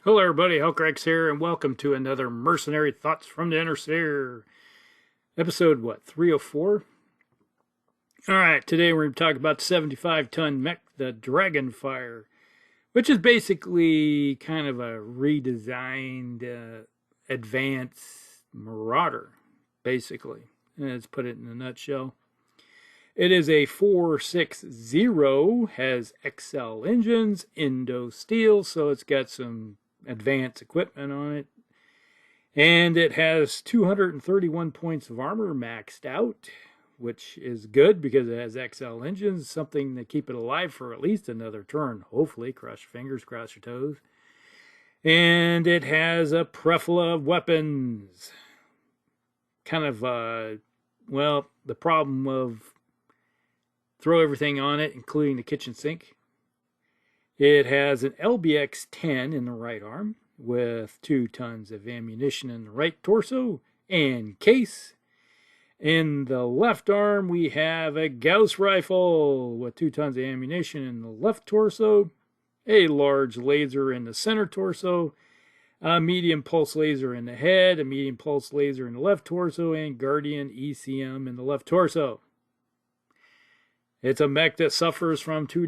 Hello everybody, Hellcracks here, and welcome to another Mercenary Thoughts from the Inner Sphere. Episode, 304? Alright, today we're going to talk about the 75-ton mech, the Dragon Fire, which is basically kind of a redesigned, advanced Marauder, basically. Let's put it in a nutshell. It is a 460, has XL engines, Indo steel, so it's got some advanced equipment on it, and it has 231 points of armor maxed out, which is good because it has XL engines, something to keep it alive for at least another turn, hopefully. Cross your fingers, cross your toes. And it has a plethora of weapons. Kind of well, the problem of throw everything on it, including the kitchen sink. It has an LBX-10 in the right arm with 2 tons of ammunition in the right torso and case. In the left arm, we have a Gauss rifle with 2 tons of ammunition in the left torso, a large laser in the center torso, a medium pulse laser in the head, a medium pulse laser in the left torso, and Guardian ECM in the left torso. It's a mech that suffers from too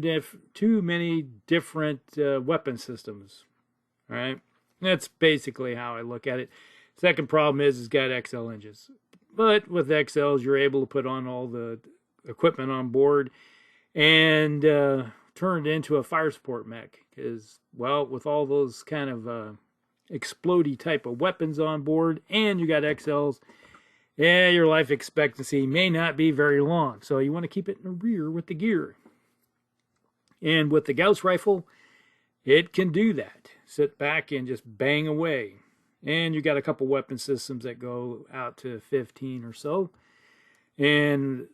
many different weapon systems. All right, that's basically how I look at it. Second problem is it's got XL engines, but with XLs you're able to put on all the equipment on board and turn it into a fire support mech. Because, well, with all those kind of explodey type of weapons on board, and you got XLs. Yeah, your life expectancy may not be very long, so you want to keep it in the rear with the gear. And with the Gauss rifle, it can do that. Sit back and just bang away. And you got a couple weapon systems that go out to 15 or so. And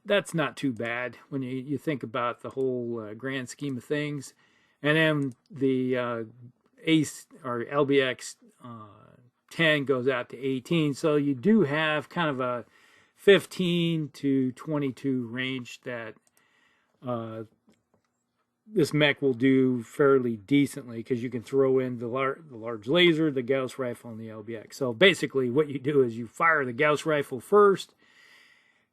that's not too bad when you think about the whole grand scheme of things. And then the Ace or LBX 10 goes out to 18, so you do have kind of a 15 to 22 range that this mech will do fairly decently, because you can throw in the large laser, the Gauss rifle, and the LBX. So basically what you do is you fire the Gauss rifle first,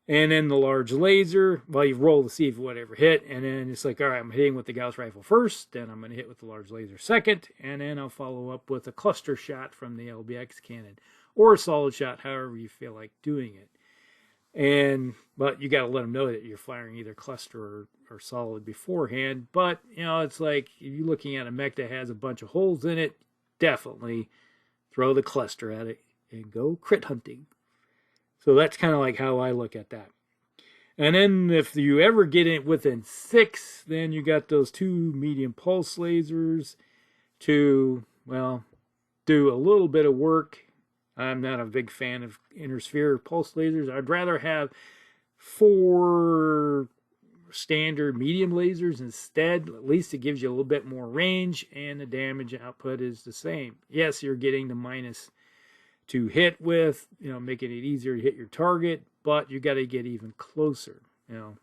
and then the large laser. Well, you roll to see if whatever hit, and then it's like, all right, I'm hitting with the Gauss rifle first, then I'm going to hit with the large laser second, and then I'll follow up with a cluster shot from the LBX cannon, or a solid shot, however you feel like doing it. But you got to let them know that you're firing either cluster or solid beforehand. But, it's like, if you're looking at a mech that has a bunch of holes in it, definitely throw the cluster at it and go crit hunting. So that's kind of like how I look at that. And then if you ever get it within 6, then you got those 2 medium pulse lasers to, well, do a little bit of work. I'm not a big fan of inner sphere pulse lasers. I'd rather have 4 standard medium lasers instead. At least it gives you a little bit more range, and the damage output is the same. Yes, you're getting the minus to hit with, making it easier to hit your target, but you got to get even closer. A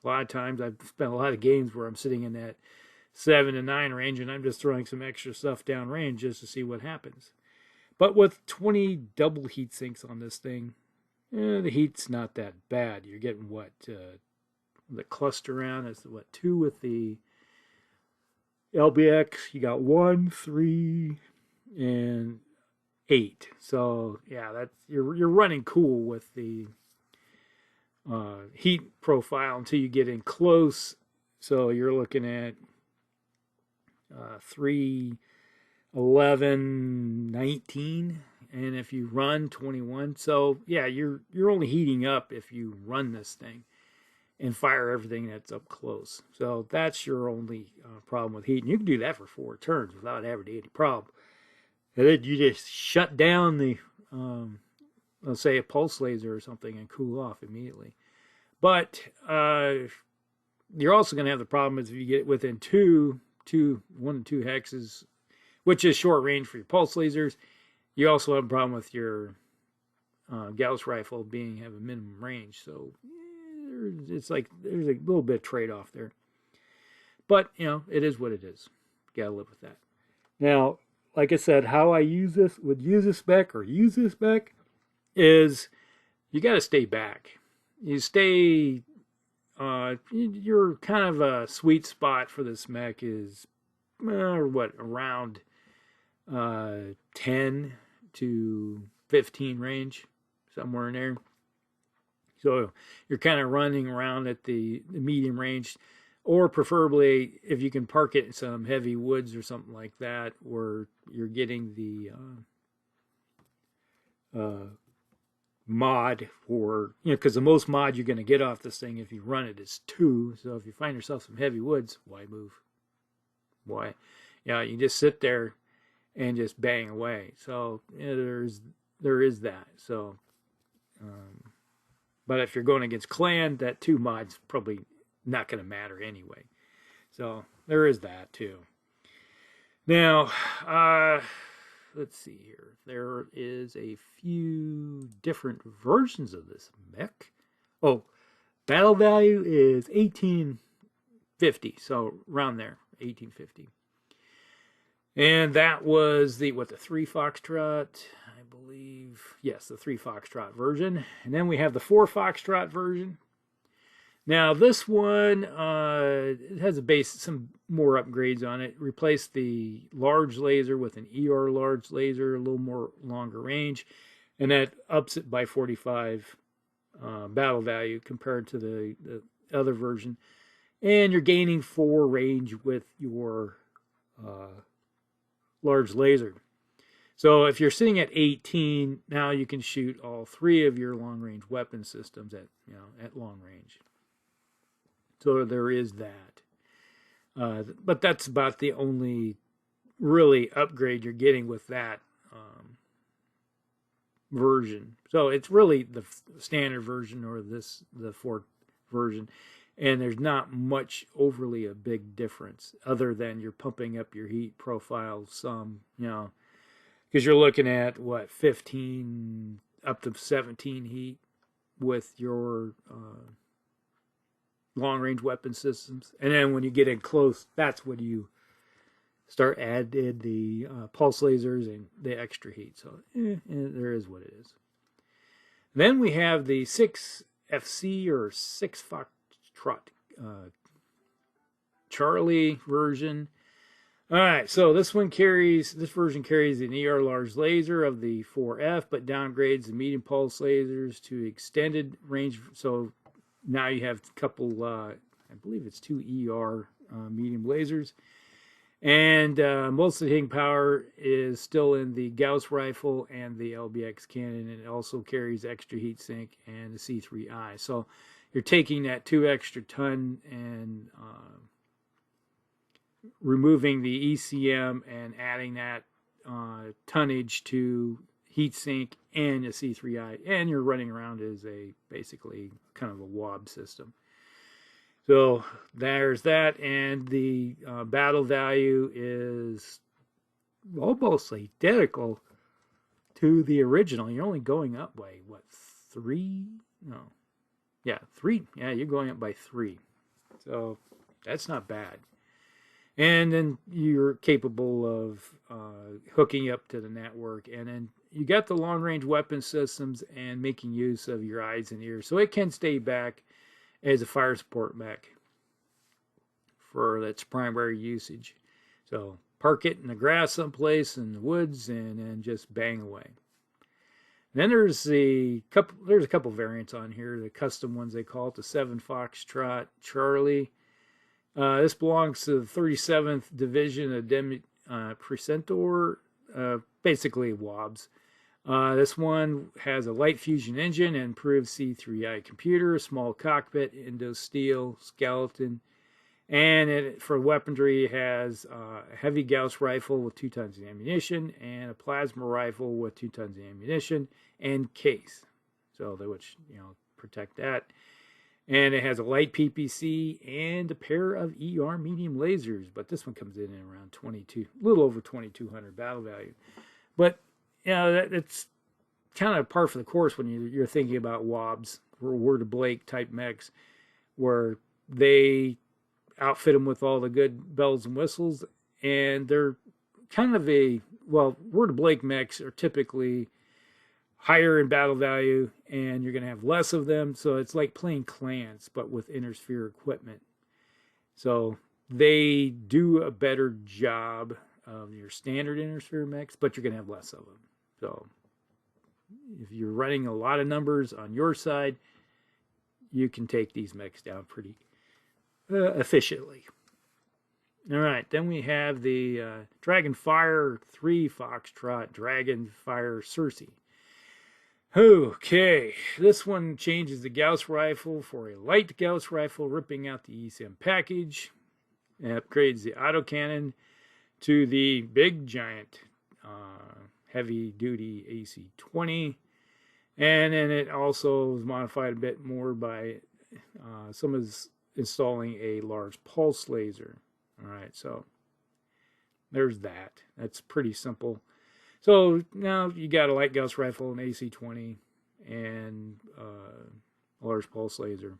lot of times I've spent a lot of games where I'm sitting in that 7 to 9 range, and I'm just throwing some extra stuff down range just to see what happens. But with 20 double heat sinks on this thing, the heat's not that bad. You're getting the cluster round is 2 with the LBX. You got 1, 3, and 8. So yeah, that's you're running cool with the heat profile until you get in close. So you're looking at 3, 11, 19, and if you run 21. So yeah, you're only heating up if you run this thing and fire everything that's up close. So that's your only problem with heat, and you can do that for 4 turns without having any problem. And then you just shut down the, let's say, a pulse laser or something, and cool off immediately. But you're also going to have the problem is if you get within 1 and 2 hexes, which is short range for your pulse lasers, you also have a problem with your Gauss rifle have a minimum range. So it's like there's a little bit of trade-off there. But, it is what it is. Gotta live with that. Now, like I said, how I use this mech is you got to stay back. You stay, your kind of a sweet spot for this mech is, around 10 to 15 range, somewhere in there. So you're kind of running around at the medium range, or preferably if you can park it in some heavy woods or something like that, where you're getting the mod for, because the most mod you're going to get off this thing if you run it is 2. So if you find yourself some heavy woods, why move? Why? You just sit there and just bang away. So there is that. So, but if you're going against clan, that 2 mod's probably not going to matter anyway. So there is that too. Now, let's see here. There is a few different versions of this mech. Oh, battle value is 1850. So around there, 1850. And that was the 3 Foxtrot, I believe. Yes, the 3 Foxtrot version. And then we have the 4 Foxtrot version. Now this one, it has some more upgrades on it. Replaced the large laser with an ER large laser, a little more longer range. And that ups it by 45 battle value compared to the other version. And you're gaining 4 range with your large laser. So if you're sitting at 18, now you can shoot all 3 of your long-range weapon systems at long range. So there is that. But that's about the only really upgrade you're getting with that version. So it's really the standard version or the 4th version. And there's not much overly a big difference other than you're pumping up your heat profile some, because you're looking at 15 up to 17 heat with your long-range weapon systems. And then when you get in close, that's when you start adding the pulse lasers and the extra heat. So there is what it is. Then we have the 6 FC or 6 Foxtrot Charlie version. All right, so this version carries an ER large laser of the 4F, but downgrades the medium pulse lasers to extended range. So now you have a couple, I believe it's 2 ER medium lasers. And most of the hitting power is still in the Gauss rifle and the LBX cannon. And it also carries extra heat sink and the C3I. So you're taking that 2 extra ton and removing the ECM and adding that tonnage to heatsink and a C3I, and you're running around as basically kind of a WOB system. So there's that, and the battle value is almost identical to the original. You're only going up by 3? No, yeah, 3. Yeah, you're going up by 3. So that's not bad. And then you're capable of hooking up to the network. And then you got the long-range weapon systems and making use of your eyes and ears. So it can stay back as a fire support mech for its primary usage. So park it in the grass someplace in the woods and then just bang away. Then there's a couple variants on here, the custom ones they call it, the 7 Foxtrot Charlie. This belongs to the 37th Division of Precentor, basically WOBs. This one has a light fusion engine and improved C3I computer, a small cockpit, Indo-steel skeleton, and for weaponry it has a heavy Gauss rifle with 2 tons of ammunition and a plasma rifle with 2 tons of ammunition and case, so that which protect that. And it has a light PPC and a pair of ER medium lasers. But this one comes in around 22, a little over 2,200 battle value. But, it's kind of par for the course when you're thinking about WOBs, or Word of Blake type mechs, where they outfit them with all the good bells and whistles and they're kind of well, Word of Blake mechs are typically higher in battle value, and you're going to have less of them. So it's like playing clans, but with Inner Sphere equipment. So they do a better job of your standard Inner Sphere mechs, but you're going to have less of them. So if you're running a lot of numbers on your side, you can take these mechs down pretty efficiently. All right, then we have the Dragon Fire 3 Foxtrot Dragon Fire Cersei. Okay, this one changes the Gauss rifle for a light Gauss rifle, ripping out the ESM package. It upgrades the autocannon to the big giant heavy-duty AC-20. And then it also was modified a bit more by someone's installing a large pulse laser. All right, so there's that. That's pretty simple. So now you got a light Gauss rifle, an AC-20, and a large pulse laser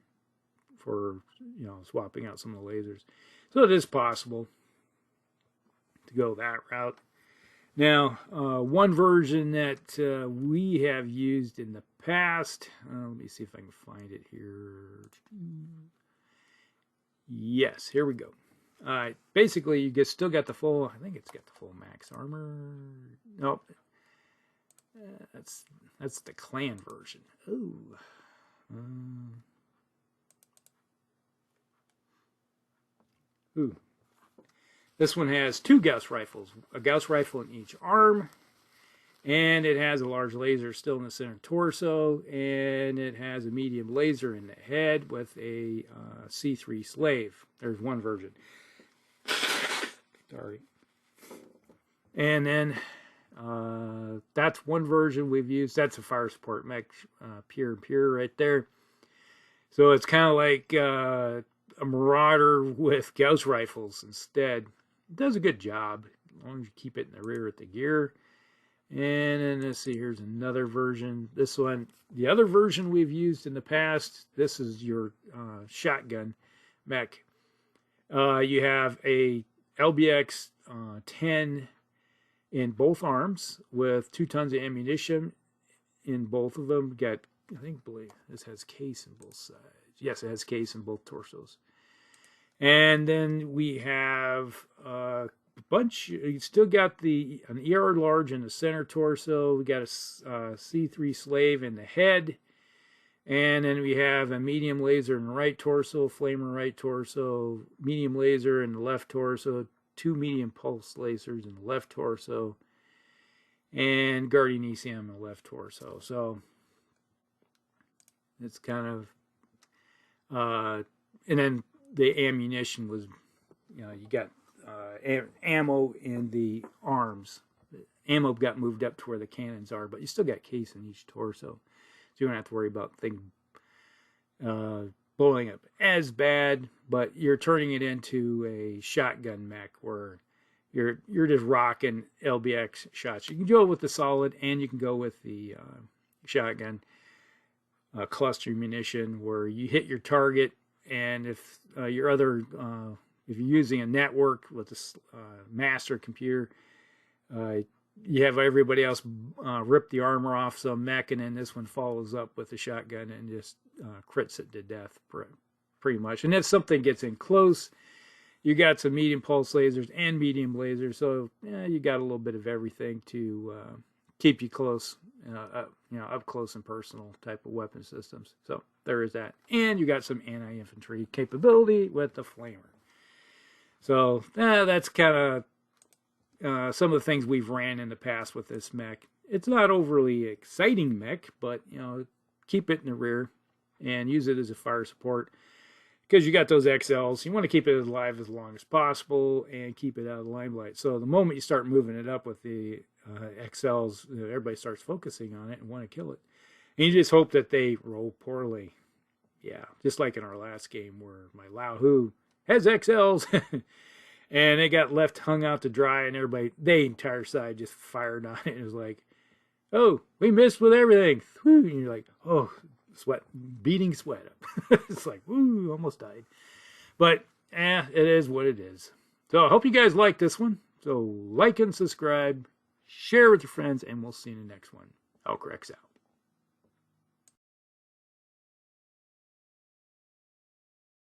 for, you know, swapping out some of the lasers. So it is possible to go that route. Now, one version that we have used in the past, let me see if I can find it here. Yes, here we go. Basically, you still got the full, I think it's got the full max armor. Nope. That's the clan version. Ooh. Ooh. This one has 2 Gauss rifles, a Gauss rifle in each arm, and it has a large laser still in the center torso, and it has a medium laser in the head with a C3 slave. There's one version. Sorry. And then that's one version we've used. That's a fire support mech, pure right there. So it's kind of like a Marauder with Gauss rifles instead. It does a good job as long as you keep it in the rear with the gear. And then let's see, here's another version. This one, the other version we've used in the past, this is your shotgun mech. You have a LBX 10 in both arms with 2 tons of ammunition in both of them. Got, believe this has case in both sides. Yes, it has case in both torsos. And then we have a bunch. You still got an ER large in the center torso. We got a C3 slave in the head. And then we have a medium laser in the right torso, flamer right torso, medium laser in the left torso, 2 medium pulse lasers in the left torso, and Guardian ECM in the left torso. So it's kind of, and then the ammunition was, you know, you got ammo in the arms. The ammo got moved up to where the cannons are, but you still got case in each torso. So you don't have to worry about things blowing up as bad, but you're turning it into a shotgun mech where you're just rocking LBX shots. You can go with the solid, and you can go with the shotgun cluster munition, where you hit your target, and if if you're using a network with a master computer, you have everybody else rip the armor off some mech, and then this one follows up with a shotgun and just crits it to death pretty much. And if something gets in close, you got some medium pulse lasers and medium lasers, so you got a little bit of everything to keep you close, up close and personal type of weapon systems. So there is that. And you got some anti-infantry capability with the flamer. So that's kind of some of the things we've ran in the past with this mech. It's not overly exciting mech, but keep it in the rear and use it as a fire support, because you got those XLs. You want to keep it alive as long as possible and keep it out of the limelight. So the moment you start moving it up with the XLs, everybody starts focusing on it and want to kill it. And you just hope that they roll poorly. Yeah, just like in our last game where my Lao-Hu has XLs. And it got left hung out to dry, and everybody, the entire side just fired on it. It was like, oh, we missed with everything. Whew. And you're like, oh, beating sweat up. It's like, woo, almost died. But, it is what it is. So I hope you guys like this one. So like and subscribe, share with your friends, and we'll see you in the next one. Elcrex out.